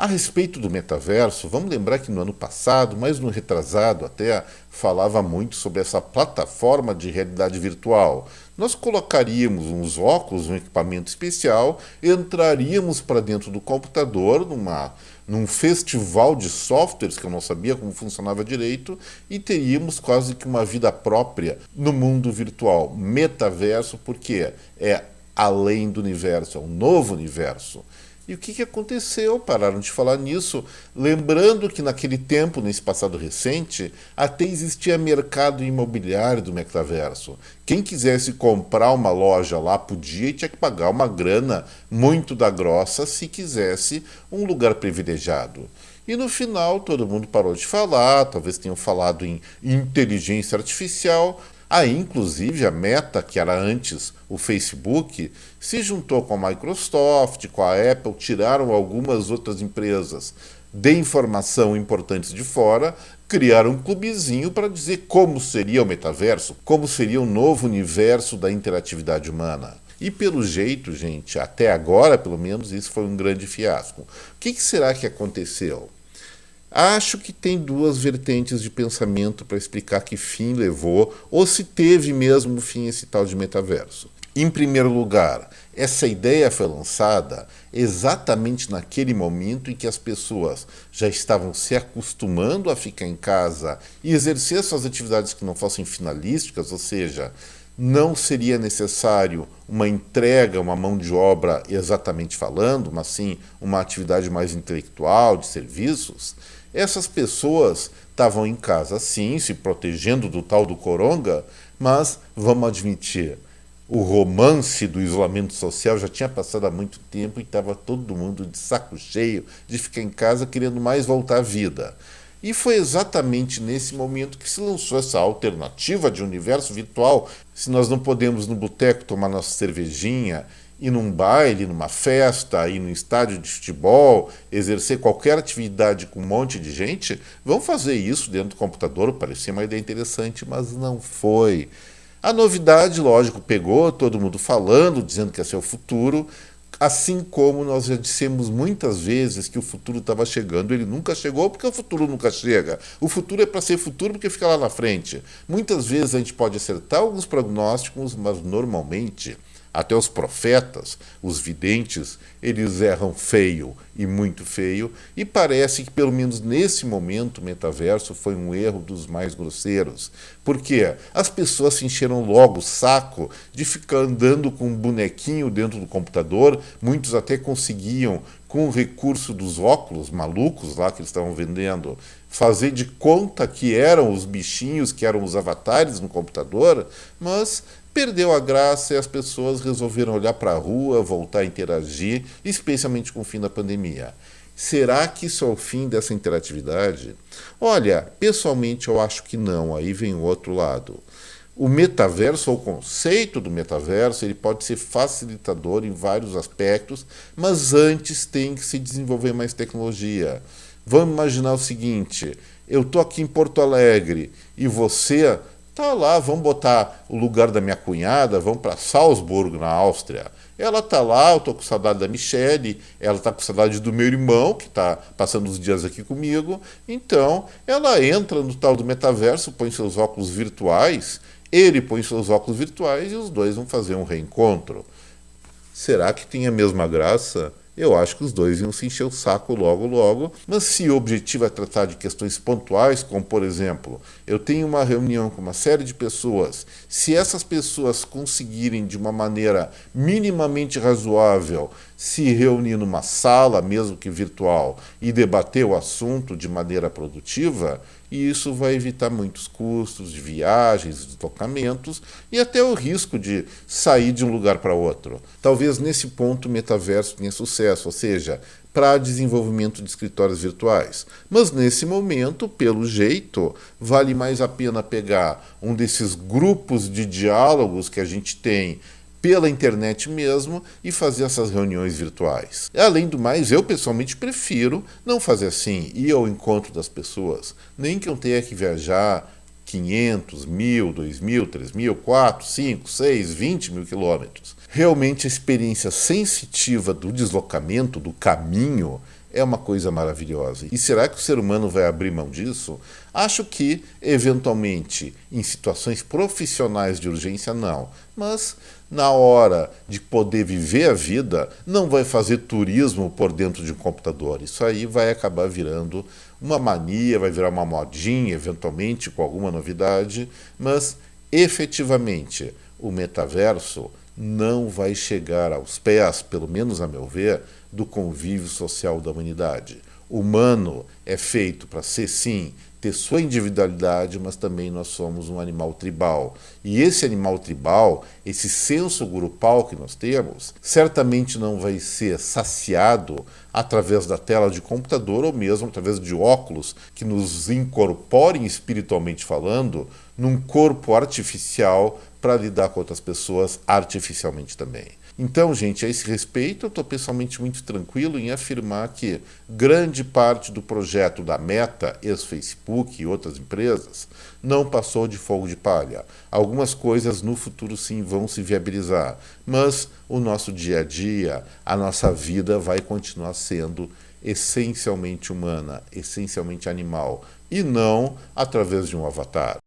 A respeito do metaverso, vamos lembrar que no ano passado, mas no retrasado até, falava muito sobre essa plataforma de realidade virtual. Nós colocaríamos uns óculos, um equipamento especial, entraríamos para dentro do computador, num festival de softwares que eu não sabia como funcionava direito, e teríamos quase que uma vida própria no mundo virtual. Metaverso, porque é além do universo, é um novo universo. E o que aconteceu? Pararam de falar nisso, lembrando que naquele tempo, nesse passado recente, até existia mercado imobiliário do metaverso. Quem quisesse comprar uma loja lá podia e tinha que pagar uma grana muito da grossa se quisesse um lugar privilegiado. E no final todo mundo parou de falar, talvez tenham falado em inteligência artificial. Aí, inclusive, a Meta, que era antes o Facebook, se juntou com a Microsoft, com a Apple, tiraram algumas outras empresas de informação importantes de fora, criaram um clubezinho para dizer como seria o metaverso, como seria o novo universo da interatividade humana. E pelo jeito, gente, até agora, pelo menos, isso foi um grande fiasco. O que será que aconteceu? Acho que tem duas vertentes de pensamento para explicar que fim levou, ou se teve mesmo fim esse tal de metaverso. Em primeiro lugar, essa ideia foi lançada exatamente naquele momento em que as pessoas já estavam se acostumando a ficar em casa e exercer suas atividades que não fossem finalísticas, ou seja, não seria necessário uma entrega, uma mão de obra exatamente falando, mas sim uma atividade mais intelectual, de serviços. Essas pessoas estavam em casa, sim, se protegendo do tal do coronga, mas, vamos admitir, o romance do isolamento social já tinha passado há muito tempo e estava todo mundo de saco cheio de ficar em casa querendo mais voltar à vida. E foi exatamente nesse momento que se lançou essa alternativa de universo virtual. Se nós não podemos no boteco tomar nossa cervejinha, ir num baile, numa festa, ir num estádio de futebol, exercer qualquer atividade com um monte de gente, vamos fazer isso dentro do computador. Parecia uma ideia interessante, mas não foi. A novidade, lógico, pegou todo mundo falando, dizendo que ia ser o futuro, assim como nós já dissemos muitas vezes que o futuro estava chegando. Ele nunca chegou porque o futuro nunca chega. O futuro é para ser futuro porque fica lá na frente. Muitas vezes a gente pode acertar alguns prognósticos, mas normalmente até os profetas, os videntes, eles erram feio e muito feio, e parece que pelo menos nesse momento o metaverso foi um erro dos mais grosseiros. Por quê? As pessoas se encheram logo o saco de ficar andando com um bonequinho dentro do computador, muitos até conseguiam, com o recurso dos óculos malucos lá que eles estavam vendendo, fazer de conta que eram os bichinhos, que eram os avatares no computador, mas perdeu a graça e as pessoas resolveram olhar para a rua, voltar a interagir, especialmente com o fim da pandemia. Será que isso é o fim dessa interatividade? Olha, pessoalmente eu acho que não, aí vem o outro lado. O metaverso, ou o conceito do metaverso, ele pode ser facilitador em vários aspectos, mas antes tem que se desenvolver mais tecnologia. Vamos imaginar o seguinte, eu estou aqui em Porto Alegre e você tá lá, vamos botar o lugar da minha cunhada, vamos para Salzburgo, na Áustria. Ela tá lá, eu tô com saudade da Michelle, ela tá com saudade do meu irmão, que tá passando os dias aqui comigo. Então, ela entra no tal do metaverso, põe seus óculos virtuais, ele põe seus óculos virtuais e os dois vão fazer um reencontro. Será que tem a mesma graça? Eu acho que os dois iam se encher o saco logo, logo. Mas se o objetivo é tratar de questões pontuais, como, por exemplo, eu tenho uma reunião com uma série de pessoas, se essas pessoas conseguirem, de uma maneira minimamente razoável, se reunir numa sala, mesmo que virtual, e debater o assunto de maneira produtiva, e isso vai evitar muitos custos de viagens, deslocamentos e até o risco de sair de um lugar para outro. Talvez nesse ponto o metaverso tenha sucesso, ou seja, para desenvolvimento de escritórios virtuais. Mas nesse momento, pelo jeito, vale mais a pena pegar um desses grupos de diálogos que a gente tem pela internet mesmo e fazer essas reuniões virtuais. Além do mais, eu pessoalmente prefiro não fazer assim, ir ao encontro das pessoas, nem que eu tenha que viajar 500, 1.000, 2.000, 3.000, 4, 5, 6, 20 mil quilômetros. Realmente a experiência sensitiva do deslocamento, do caminho, é uma coisa maravilhosa. E será que o ser humano vai abrir mão disso? Acho que, eventualmente, em situações profissionais de urgência, não. Mas, na hora de poder viver a vida, não vai fazer turismo por dentro de um computador. Isso aí vai acabar virando uma mania, vai virar uma modinha, eventualmente, com alguma novidade, mas, efetivamente, o metaverso não vai chegar aos pés, pelo menos a meu ver, do convívio social da humanidade. O humano é feito para ser, sim, ter sua individualidade, mas também nós somos um animal tribal. E esse animal tribal, esse senso grupal que nós temos, certamente não vai ser saciado através da tela de computador ou mesmo através de óculos que nos incorporem espiritualmente falando num corpo artificial para lidar com outras pessoas artificialmente também. Então, gente, a esse respeito, eu estou pessoalmente muito tranquilo em afirmar que grande parte do projeto da Meta, ex-Facebook e outras empresas, não passou de fogo de palha. Algumas coisas no futuro sim vão se viabilizar, mas o nosso dia a dia, a nossa vida vai continuar sendo essencialmente humana, essencialmente animal, e não através de um avatar.